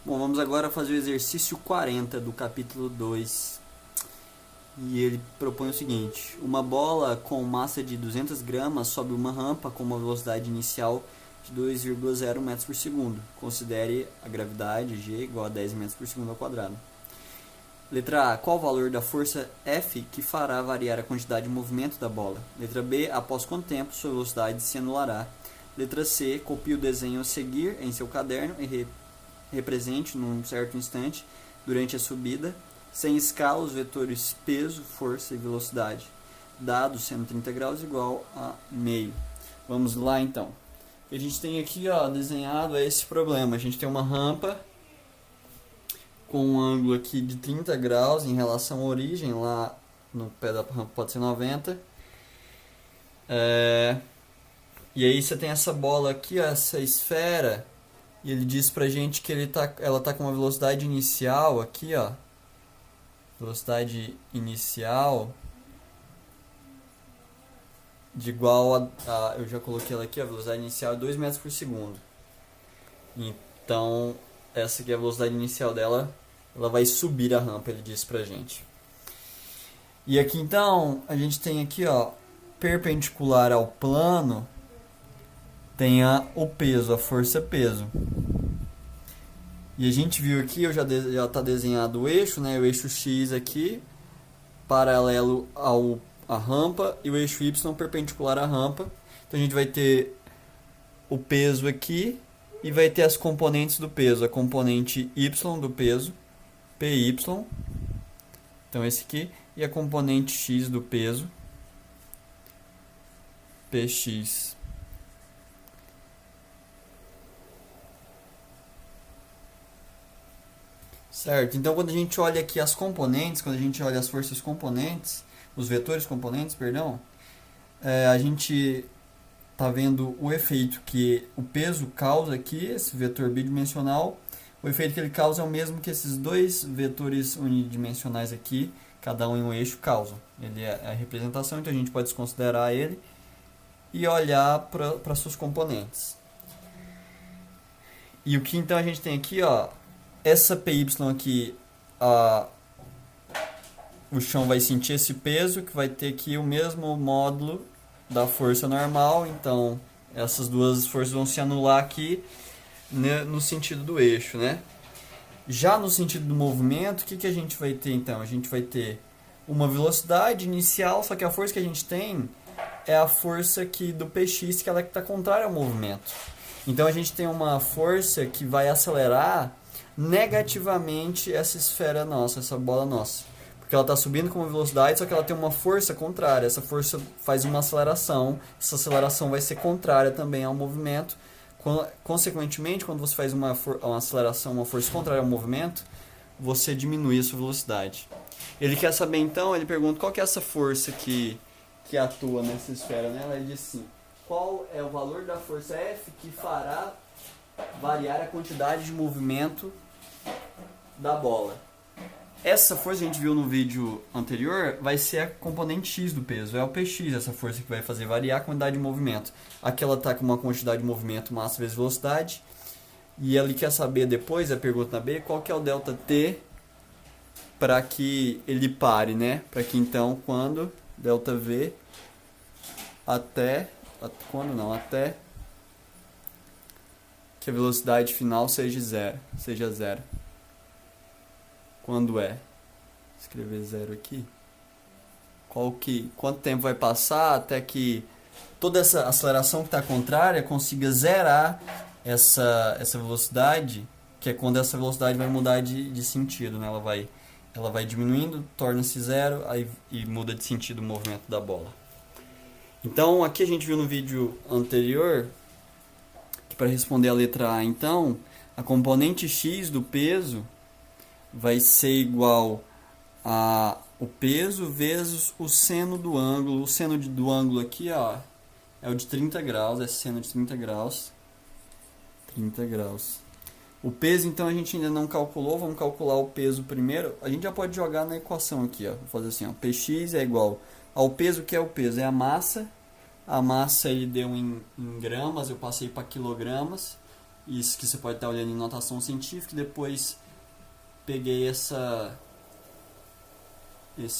Bom, vamos agora fazer o exercício 40 do capítulo 2. E ele propõe o seguinte: uma bola com massa de 200 gramas sobe uma rampa com uma velocidade inicial de 2,0 metros por segundo. Considere a gravidade G igual a 10 metros por segundo ao quadrado. Letra A. Qual o valor da força F que fará variar a quantidade de movimento da bola? Letra B. Após quanto tempo sua velocidade se anulará? Letra C. Copie o desenho a seguir em seu caderno e represente num certo instante durante a subida, sem escala, os vetores peso, força e velocidade, dado sendo 30 graus igual a meio. Vamos lá então. A gente tem aqui desenhado esse problema. A gente tem uma rampa com um ângulo aqui de 30 graus em relação à origem, lá no pé da rampa pode ser 90. E aí você tem essa bola aqui, essa esfera, e ele diz pra gente que ela tá com uma velocidade inicial aqui, velocidade inicial de igual eu já coloquei ela aqui, a velocidade inicial é 2 metros por segundo. Então, essa aqui é a velocidade inicial dela, ela vai subir a rampa, ele diz pra gente. E aqui então, a gente tem aqui, perpendicular ao plano, tem o peso, a força peso. E a gente viu aqui, já está desenhado o eixo, né? O eixo X aqui, paralelo à rampa, e o eixo Y perpendicular à rampa. Então a gente vai ter o peso aqui e vai ter as componentes do peso. A componente Y do peso, PY, então esse aqui, e a componente X do peso, PX. Certo, então quando a gente olha aqui as componentes, quando a gente olha as forças componentes, os vetores componentes, perdão, a gente está vendo o efeito que o peso causa aqui, esse vetor bidimensional, o efeito que ele causa é o mesmo que esses dois vetores unidimensionais aqui, cada um em um eixo, causam. Ele é a representação, então a gente pode desconsiderar ele e olhar para suas componentes. E o que então a gente tem aqui, essa PY aqui, o chão vai sentir esse peso, que vai ter aqui o mesmo módulo da força normal, então essas duas forças vão se anular aqui, né, no sentido do eixo, né? Já no sentido do movimento, o que a gente vai ter então? A gente vai ter uma velocidade inicial, só que a força que a gente tem é a força aqui do PX, que ela está contrária ao movimento. Então a gente tem uma força que vai acelerar negativamente essa esfera nossa, essa bola nossa. Porque ela está subindo com uma velocidade, só que ela tem uma força contrária. Essa força faz uma aceleração, essa aceleração vai ser contrária também ao movimento. Consequentemente, quando você faz uma aceleração, uma força contrária ao movimento, você diminui a sua velocidade. Ele quer saber então, ele pergunta qual que é essa força que atua nessa esfera, né? Ele diz assim: qual é o valor da força F que fará variar a quantidade de movimento da bola? Essa força que a gente viu no vídeo anterior vai ser a componente X do peso, é o PX, essa força que vai fazer variar a quantidade de movimento. Aqui ela está com uma quantidade de movimento, massa vezes velocidade, e ele quer saber depois, a pergunta na B, qual que é o delta T para que ele pare, né? Para que então, quando delta V até que a velocidade final seja zero. Quando escrever zero aqui, quanto tempo vai passar até que toda essa aceleração que está contrária consiga zerar essa velocidade, que é quando essa velocidade vai mudar de sentido, né? Ela vai diminuindo, torna-se zero, e muda de sentido o movimento da bola. Então aqui a gente viu no vídeo anterior que para responder a letra A, então, a componente X do peso vai ser igual a o peso vezes o seno do ângulo. O seno do ângulo aqui, é o de 30 graus, é seno de 30 graus. 30 graus. O peso, então, a gente ainda não calculou, vamos calcular o peso primeiro. A gente já pode jogar na equação aqui, vou fazer assim, Px é igual ao peso, que é o peso, é a massa. A massa ele deu em gramas, eu passei para quilogramas. Isso que você pode estar olhando em notação científica. E depois peguei esse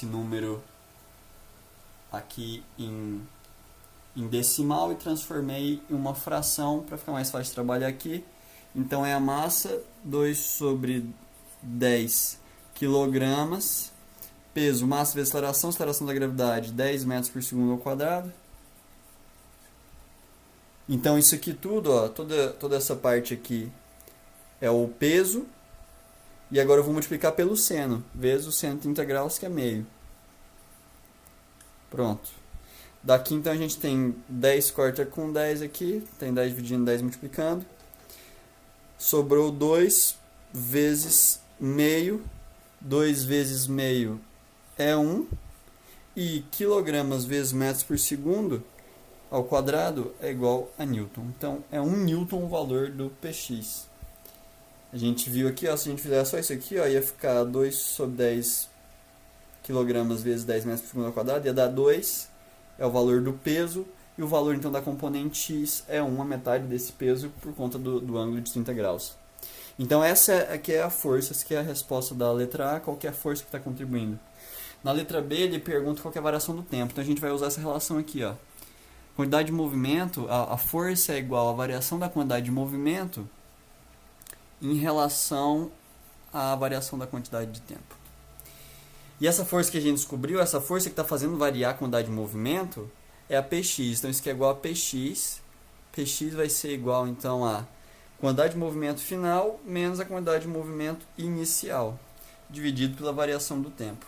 número aqui em decimal e transformei em uma fração para ficar mais fácil de trabalhar aqui. Então é a massa 2 sobre 10 quilogramas, peso, massa vezes aceleração, aceleração da gravidade, 10 metros por segundo ao quadrado. Então isso aqui tudo, ó, toda essa parte aqui é o peso. E agora eu vou multiplicar pelo seno, vezes o seno de 30 graus, que é meio. Pronto. Daqui então a gente tem 10 corta com 10 aqui, tem 10 dividindo, 10 multiplicando. Sobrou 2 vezes meio, 2 vezes meio é 1, e quilogramas vezes metros por segundo ao quadrado é igual a newton. Então é 1 newton o valor do px. A gente viu aqui, ó, se a gente fizer só isso aqui, ó, ia ficar 2 sobre 10 kg vezes 10 metros por segundo ao quadrado, ia dar 2, é o valor do peso, e o valor então da componente x é 1, a metade desse peso, por conta do ângulo de 30 graus. Então essa aqui é a força, essa aqui é a resposta da letra A, qual que é a força que está contribuindo. Na letra B ele pergunta qual que é a variação do tempo, então a gente vai usar essa relação aqui, ó. Quantidade de movimento, a força é igual à variação da quantidade de movimento em relação à variação da quantidade de tempo. E essa força que a gente descobriu, essa força que está fazendo variar a quantidade de movimento, é a Px. Então isso aqui é igual a Px. Px vai ser igual então a quantidade de movimento final menos a quantidade de movimento inicial, dividido pela variação do tempo.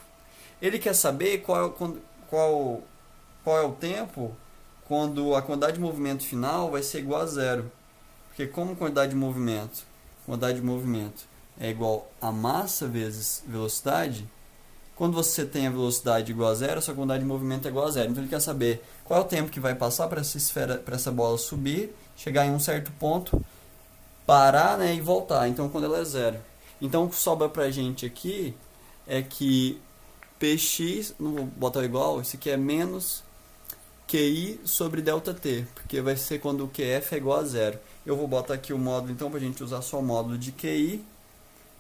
Ele quer saber qual é o tempo quando a quantidade de movimento final vai ser igual a zero. Porque como quantidade de movimento é igual a massa vezes velocidade, quando você tem a velocidade igual a zero, a sua quantidade de movimento é igual a zero. Então ele quer saber qual é o tempo que vai passar para essa esfera, para essa bola subir, chegar em um certo ponto, parar, né, e voltar. Então quando ela é zero. Então o que sobra para a gente aqui é que Px, não vou botar igual, isso aqui é menos QI sobre ΔT, porque vai ser quando o QF é igual a zero. Eu vou botar aqui o módulo então para a gente usar só o módulo de QI,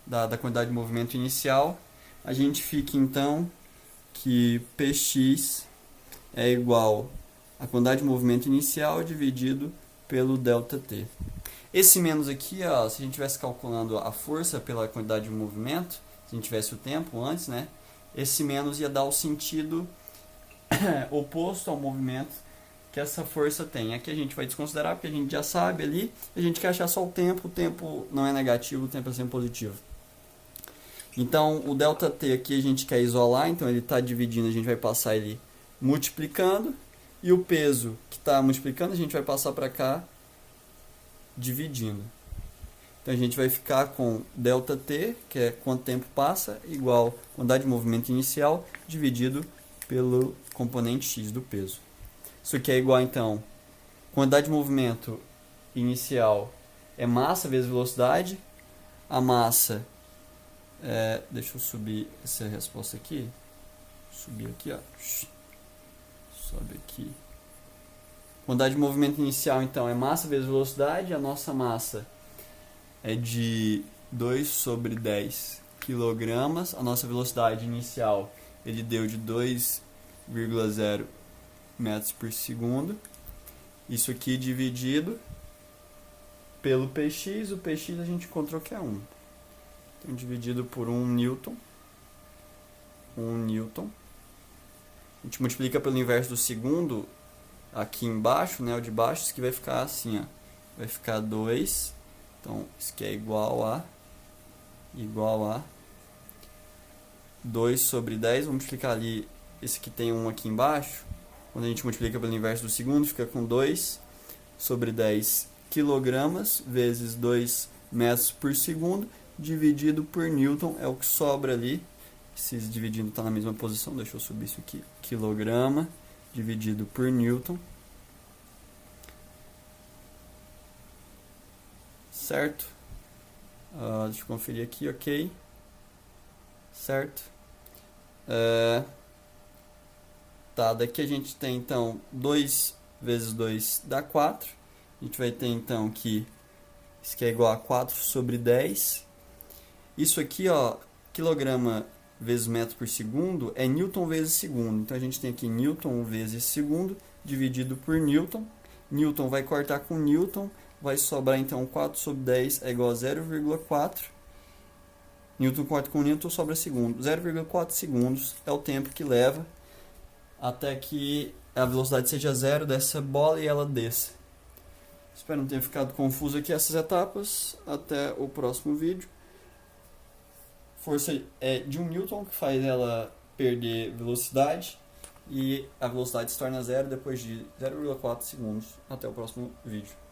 da quantidade de movimento inicial. A gente fica então que Px é igual a quantidade de movimento inicial dividido pelo ΔT. Esse menos aqui, ó, se a gente estivesse calculando a força pela quantidade de movimento, se a gente tivesse o tempo antes, né, esse menos ia dar o sentido oposto ao movimento que essa força tem. Aqui a gente vai desconsiderar porque a gente já sabe ali, a gente quer achar só o tempo não é negativo, o tempo é sempre positivo. Então o ΔT aqui a gente quer isolar, então ele está dividindo, a gente vai passar ele multiplicando, e o peso que está multiplicando a gente vai passar para cá dividindo. Então a gente vai ficar com ΔT, que é quanto tempo passa, igual a quantidade de movimento inicial dividido pelo componente x do peso. Isso aqui é igual, então, quantidade de movimento inicial é massa vezes velocidade. A massa, deixa eu subir essa resposta aqui. Subir aqui, ó. Sobe aqui. Quantidade de movimento inicial, então, é massa vezes velocidade. A nossa massa é de 2 sobre 10 kg. A nossa velocidade inicial ele deu de 2,0 metros por segundo. Isso aqui dividido pelo Px. O Px a gente encontrou que é 1. Então, dividido por 1 newton. 1 newton. A gente multiplica pelo inverso do segundo aqui embaixo, né, o de baixo, isso aqui vai ficar assim, ó. Vai ficar 2. Então, isso aqui é igual a 2 sobre 10. Vou multiplicar ali, esse aqui tem 1 aqui embaixo. Quando a gente multiplica pelo inverso do segundo, fica com 2 sobre 10 quilogramas vezes 2 metros por segundo, dividido por newton, é o que sobra ali. Esses dividindo está na mesma posição, deixa eu subir isso aqui. Quilograma dividido por newton. Certo? Deixa eu conferir aqui, ok. Certo? Tá, daqui a gente tem então 2 vezes 2 dá 4. A gente vai ter então que isso aqui é igual a 4 sobre 10. Isso aqui, ó, quilograma vezes metro por segundo é newton vezes segundo. Então a gente tem aqui newton vezes segundo dividido por newton. Newton vai cortar com newton, vai sobrar então 4 sobre 10 é igual a 0,4. Newton corta com newton, sobra segundo. 0,4 segundos é o tempo que leva até que a velocidade seja zero dessa bola e ela desça. Espero não ter ficado confuso aqui essas etapas. Até o próximo vídeo. Força é de 1 newton que faz ela perder velocidade e a velocidade se torna zero depois de 0,4 segundos. Até o próximo vídeo.